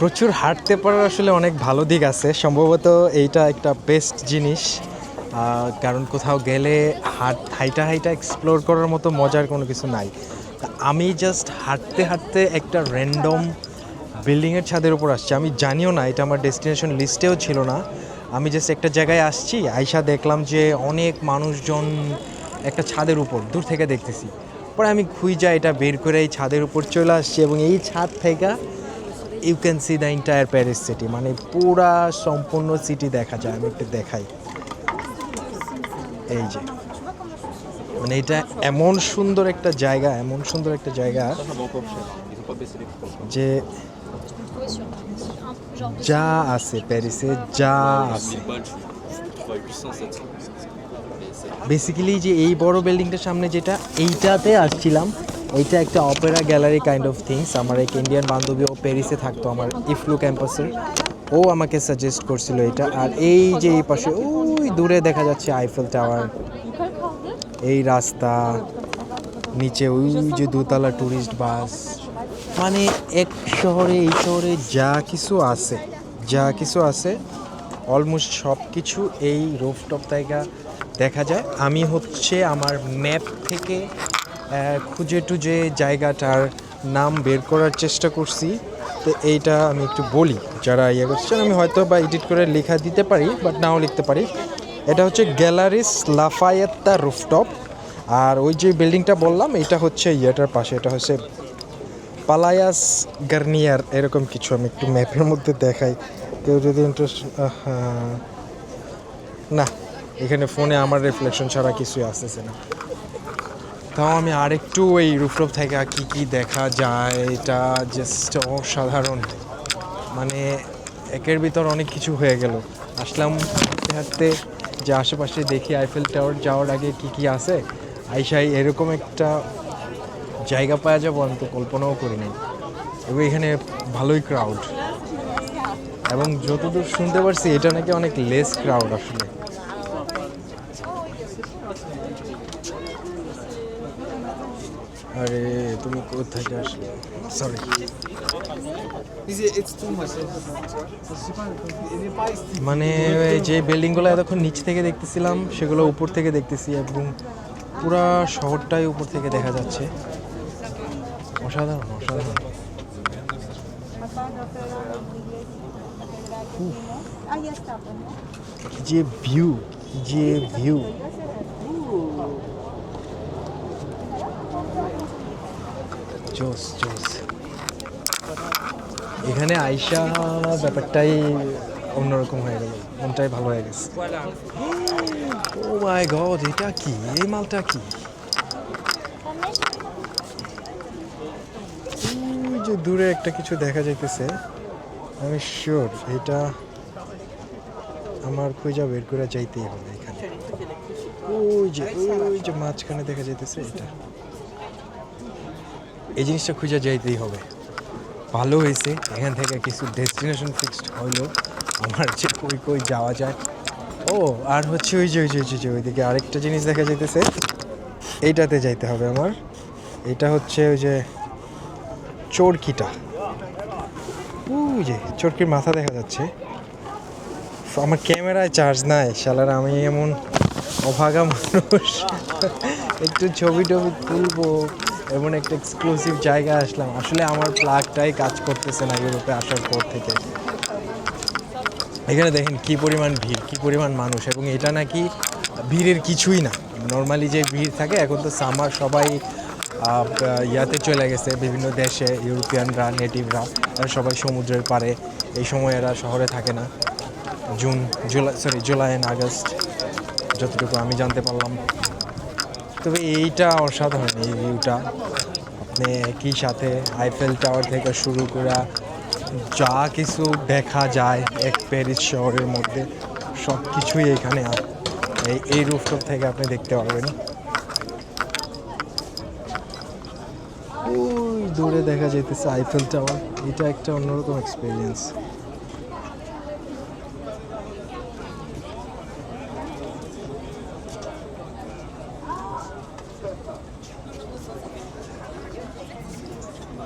প্রচুর হাঁটতে পারার আসলে অনেক ভালো দিক আছে, সম্ভবত এইটা একটা বেস্ট জিনিস। কারণ কোথাও গেলে হাইটা হাইটা এক্সপ্লোর করার মতো মজার কোনো কিছু নাই। তা আমি জাস্ট হাঁটতে হাঁটতে একটা র্যান্ডম বিল্ডিংয়ের ছাদের উপর আসছি। আমি জানিও না, এটা আমার ডেস্টিনেশন লিস্টেও ছিল না। আমি জাস্ট একটা জায়গায় আসছি, আইসা দেখলাম যে অনেক মানুষজন একটা ছাদের উপর দূর থেকে দেখতেছি। পরে আমি খুঁজা এটা বের করে এই ছাদের উপর চলে আসছি, এবং এই ছাদ থেকে you can see the entire Paris city, মানে পুরা সম্পূর্ণ সিটি দেখা যায়। আমি একটু দেখাই, এই যে মানে এটা এমন সুন্দর একটা জায়গা, এমন সুন্দর একটা জায়গা যে যা আছে প্যারিসে, যা আছে বেসিক্যালি। যে এই বড় বিল্ডিংটার সামনে যেটা, এইটাতে আসছিলাম। এইটা একটা Opera gallery kind of things. আমার এক ইন্ডিয়ান বান্ধবী, ও প্যারিসে থাকতো আমার ইফলু ক্যাম্পাসের, ও আমাকে সাজেস্ট করছিল এটা। আর এই যে এই পাশে ওই দূরে দেখা যাচ্ছে আইফেল টাওয়ার, এই রাস্তা, নিচে ওই যে দোতলা ট্যুরিস্ট বাস, মানে এক শহরে, এই শহরে যা কিছু আছে, যা কিছু আছে অলমোস্ট সব কিছু এই রুফটপ থেকে দেখা যায়। আমি হচ্ছে আমার ম্যাপ থেকে খুঁজে টুজে জায়গাটার নাম বের করার চেষ্টা করছি। তো এইটা আমি একটু বলি, যারা ইয়ে করছেন, আমি হয়তো বা এডিট করে লেখা দিতে পারি, বাট নাও লিখতে পারি। এটা হচ্ছে গ্যালারিস লাফায়েত্তা রুফটপ। আর ওই যে বিল্ডিংটা বললাম, এটা হচ্ছে ইয়েটার পাশে, এটা হচ্ছে পালায়াস গার্নিয়ার, এরকম কিছু। আমি একটু ম্যাপের মধ্যে দেখাই, কেউ যদি ইন্টারেস্ট। না, এখানে ফোনে আমার রিফ্লেকশন ছাড়া কিছুই আসতেছে না। তাও আমি আরেকটু ওই রুফটপ থেকে কী কী দেখা যায়, এটা জাস্ট অসাধারণ। মানে একের ভিতর অনেক কিছু হয়ে গেল। আসলাম হাঁটতে হাঁটতে, যে আশেপাশে দেখি আইফেল টাওয়ার যাওয়ার আগে কী কী আছে। আইসাই এরকম একটা জায়গা পাওয়া যাবো আমি তো কল্পনাও করি নাই। এবং এখানে ভালোই ক্রাউড, এবং যতদূর শুনতে পারছি এটা নাকি অনেক লেস ক্রাউড আসলে। আরে তুমি কোথায় আসলে? সরি, মানে যে বিল্ডিংগুলো এতক্ষণ নিচ থেকে দেখতেছিলাম, সেগুলো উপর থেকে দেখতেছি, এবং পুরা শহরটাই উপর থেকে দেখা যাচ্ছে। অসাধারণ, অসাধারণ। যে ভিউ, যে ভিউ, জোস জোস। এখানে আইসা ব্যাপারটাই অন্যরকম হয়ে গেল, মনটাই ভালো হয়ে গেছে। ও মাই গড, এটা কি? এই মালটা কি? ওই যে দূরে একটা কিছু দেখা যাইতেছে, আমি শিওর এটা আমার খুঁজা বের করে যাইতেই হবে এখানে। ওই যে মাঝখানে দেখা যাইতেছে, এটা এই জিনিসটা খুঁজে যাইতেই হবে। ভালো হয়েছে এখান থেকে কিছু ডেস্টিনেশন ফিক্সড হইলো আমার, যে কই কই যাওয়া যায়। ও আর হচ্ছে ওই যে ওইদিকে আরেকটা জিনিস দেখা যাইতেছে, এইটাতে যাইতে হবে আমার। এটা হচ্ছে ওই যে চরকিটা, ওই যে চরকির মাথা দেখা যাচ্ছে। আমার ক্যামেরায় চার্জ নাই শালার, আমি এমন অভাগা মানুষ। একটু ছবি টবি তুলবো, এমন একটা এক্সক্লুসিভ জায়গায় আসলাম। আসলে আমার প্লাগটাই কাজ করতেছে না ইউরোপে আসার পর থেকে। এখানে দেখেন কি পরিমাণ ভিড়, কি পরিমাণ মানুষ, এবং এটা নাকি ভিড়ের কিছুই না। নর্মালি যে ভিড় থাকে, এখন তো সামার, সবাই ইয়াতে চলে গেছে বিভিন্ন দেশে, ইউরোপিয়ানরা, নেটিভরা, এরা সবাই সমুদ্রের পাড়ে। এই সময় এরা শহরে থাকে না, জুলাই অ্যান্ড আগস্ট, যতটুকু আমি জানতে পারলাম। তবে এইটা অসাধারণ, এই ভিউটা। আপনি একই সাথে আইফেল টাওয়ার থেকে শুরু করে যা কিছু দেখা যায় এক প্যারিস শহরের মধ্যে, সব কিছুই এখানে এই রুফটপ থেকে আপনি দেখতে পারবেন। ওই দূরে দেখা যাইতেছে আইফেল টাওয়ার, এটা একটা অন্যরকম এক্সপিরিয়েন্স।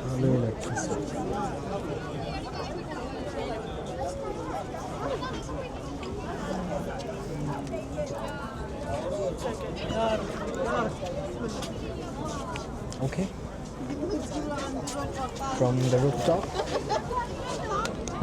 ভালোই লাগতেছে। Okay. From the rooftop.